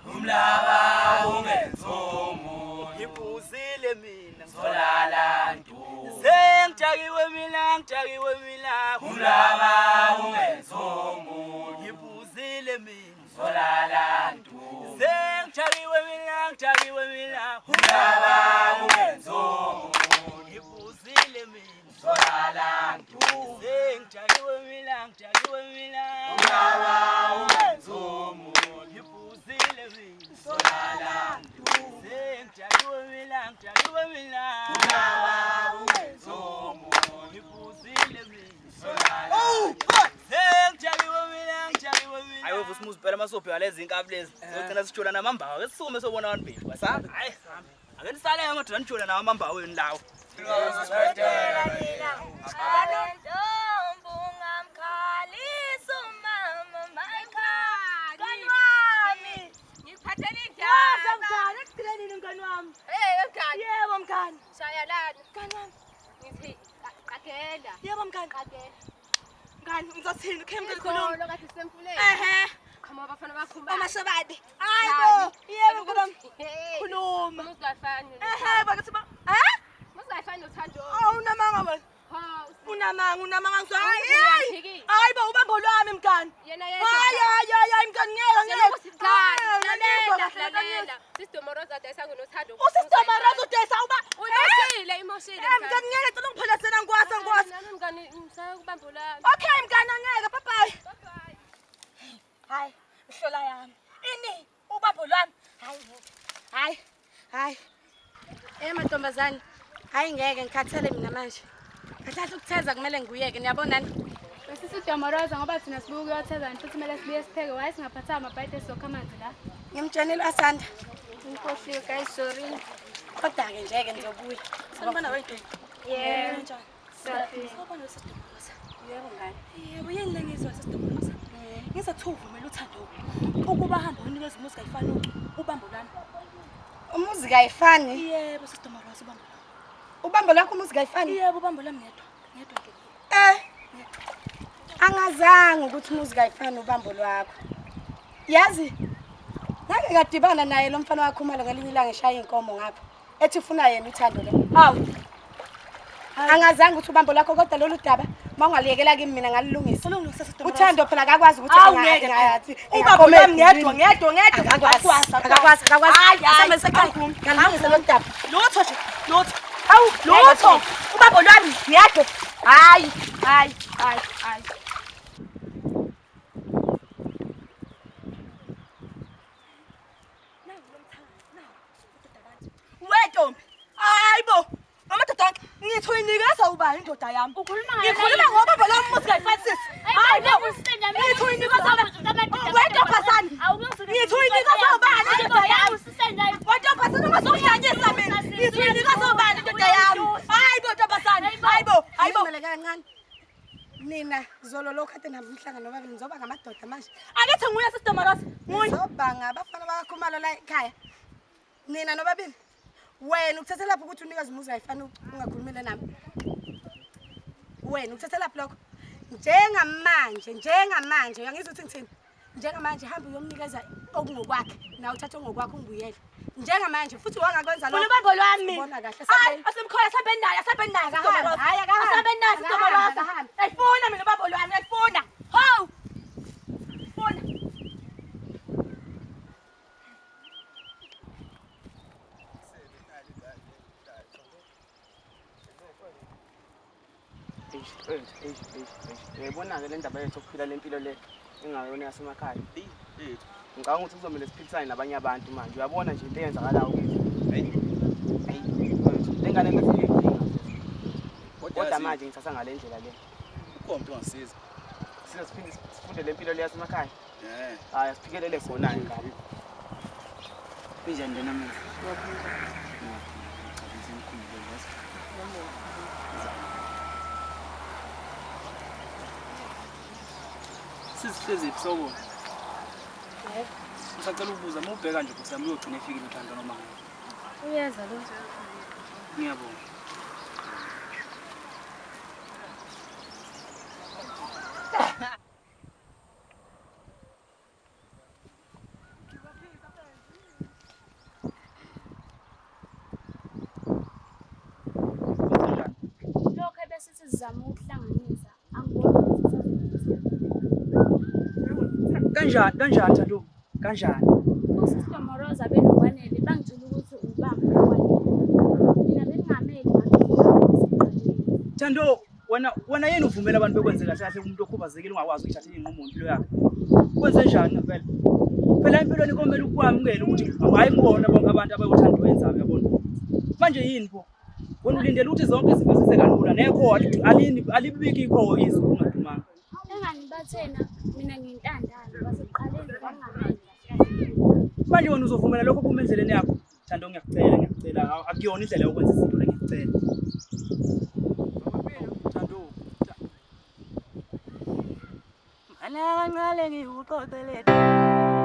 Umlaba ungenzomu Ngibuzile mina solala ntu Sengitakiwe mina Umlaba ungenzomu Ngibuzile mina solala ntu Sengitakiwe mina Umlaba ungenzomu Ngibuzile mina solala ntu Sengitakiwe mina Umlaba ungenzomu Ngibuzile mina solala ntu Sengitakiwe mina Umlaba ungenzomu Ngibuzile mina solala Ayo vusimuzi phela masobhe walezi inkabi lezi. Sogcina sijula namambawa. Esisume sobona abantu bethu. Asabe. Hayi sambe. Ake nisale ngodwa nanijula namambawa wenu lawo. Sisibhedlela nina. Ntombi ungamkhalisa umama mayikhaya. Kanwami. Ngiphathele indaba. Sangithanda ekugcineni ngani wami. Mngani. Yebo mngani. Shaya lana. Ngani wami. Ngithi qagela. Yebo mngani. Qagela. Ngani ngizothini khembe Ikholo khuluma. kade semfuleni. Khama abafana bakhumba. Amashabade. Hayibo. Yebo khuluma. Khuluma. Musingafani. Bakithi ba. Musingafani nothando. Unamanga wena. Ha. Unamanga ngizwa. Hayibo ubambo lwami mngani. Yena yedwa. Hayi mngani ngeke. Lalela. Sisidumoroza dayisangu nothando. Usidomarazo desa uba. Imoshile. Mngani ngeke cela ngiphelesela ngwasa. Nami mngani ngisaya kubambo lami. Okay mngani angeke bye bye. Bye. Hayi, ihlola yami. Ini ubambo lwami. Hayi. Mantombazane. Hayi ngeke ngikhathele mina manje. Ngathatha ukutheza kumele ngiyeke niyabonani? Sisidomoroza ngoba thina sibuka uyotheza futhi kumele sibuye sipheke. Why singaphatha amabhayide sokha amanzi la? Ngimtshenile asanda. Inkohliwe guys, sorry. Kodwa ke njeke nizobuya. Sanibona wethu. Yeah. Njani? Safi. Sawubona sesidomoroza. Yebo ngani? Yebo yini le ngizwa sesidomoroza. Ngizathu uvumela uthando ukuba hamba unikeza umuzi kayifani ubambo lwami. Umuzi kayifani? Yebo sesidomoroza ubambo. Ubambo lakho umuzi kayifani? Yebo ubambo lami ngedwa ke. Angazange ukuthi umuzi kayifani ubambo lwakho. Yazi? Ngake ngadibana naye lo mfana wakho manje ngelinye ilanga eshaya inkomo ngapha. Ethi ufuna yena uthando le. Hawu. Angazange ukuthi ubambo lakho kodwa lolu daba mawungaliyekela kimi mina ngalilungisa. Uthando phela akakwazi ukuthi angayathi. Ubambo lami ngedwa. Akakwazi. Sambe sekhaya. Ngalungisa lo daba. Lutho nje. Lutho. Ubambo lwami ngedwa. Hayi. Ntombi. Hayibo. Amadoda ngithi uyinikeza ubani indoda yami? Ngikhuluma ngoba phela umuzi kayifani sisi. Hayibo. Ngithi uyinikeza ubani? Wedwa phasani. Ngithi uyinikeza ubani indoda yami? Wedwa phasani ungazokuhlanyisa mina. Ngithi uyinikeza ubani indoda yami? Hayibo ntombazane. Hayibo. Meleka kancane. Nina zolo lo kade namhlanga nobabili ngizoba ngamadoda manje. Akethi nguye sisidomoroza. Nguye. Zoba ngabafana bakakhumalo la ekhaya. Nina nobabili. Wena ukuthatha lapho ukuthi unikeza umuzi ayifani ungakhulumile nami. Wena ukuthatha lapho lokho. Njengamanje uyangizwa ukuthi ngithini? Njengamanje hamba uyomnikeza okungokwakhe nawe uthatha ongokwakho ungibuyele. Njengamanje futhi wangakwenza lokho. Ubambo lwami. Ubona kahle Hayi, asemkhoya sabeni naye Domoroza. Hayi akahambe. Sabeni naye Domoroza. Ayifuna mina ubambo lwami, ayifuna. Hawu. Funa. Ngiyibona ke le ndaba yethu ukuphila lempilo le engayona yasemakhaya. Ngicabanga ukuthi kuzomela siphilisane nabanye abantu manje. Uyabona nje into eyenzakalayo kithi. Lengane lezinkinga. Kodwa manje ngithatha ngale ndlela le. Ukhombe ungasiza. Siphinde sifunde lempilo le yasemakhaya. Hayi siphikelele khona ngane. Kunjani lena manje? Sisihlezi ebusobona. Ngisacela ukubuza mawubheka nje ukuthi yami uyogcina efikile uthando noma ngabe. Uyeza lo. Ngiyabonga. uzama ukuhlanganisa angiboni ukuthi Kanjani Thando? Kanjani? uSister Moroza benokwanele bangitshela ukuthi ubamba okwanele. Mina bengingameli ngakho. Thando, wena yena uvumela abantu bekwenze kahle kahle umuntu okhubazekile ungakwazi ukuthatha inqumo impilo yakhe. Kwenze njani ngempela? Phela empilweni komele ukwamukela ukuthi hayi ngibona bonke abantu abayothanda wenzayo yabona. Manje yini pho? Wena ulindele ukuthi zonke izinto zize kalula nekho alibiki ikho izwi ungadumanga. Enganibathena mina ngiyintandane basekuqaleni bangameli. Manje wena uzovumela lokho kuma endleleni yakho. Thando ngiyacela akuyona indlela yokwenza izinto ngiyacela. Thando. Mana kancane ngikuqoqelele.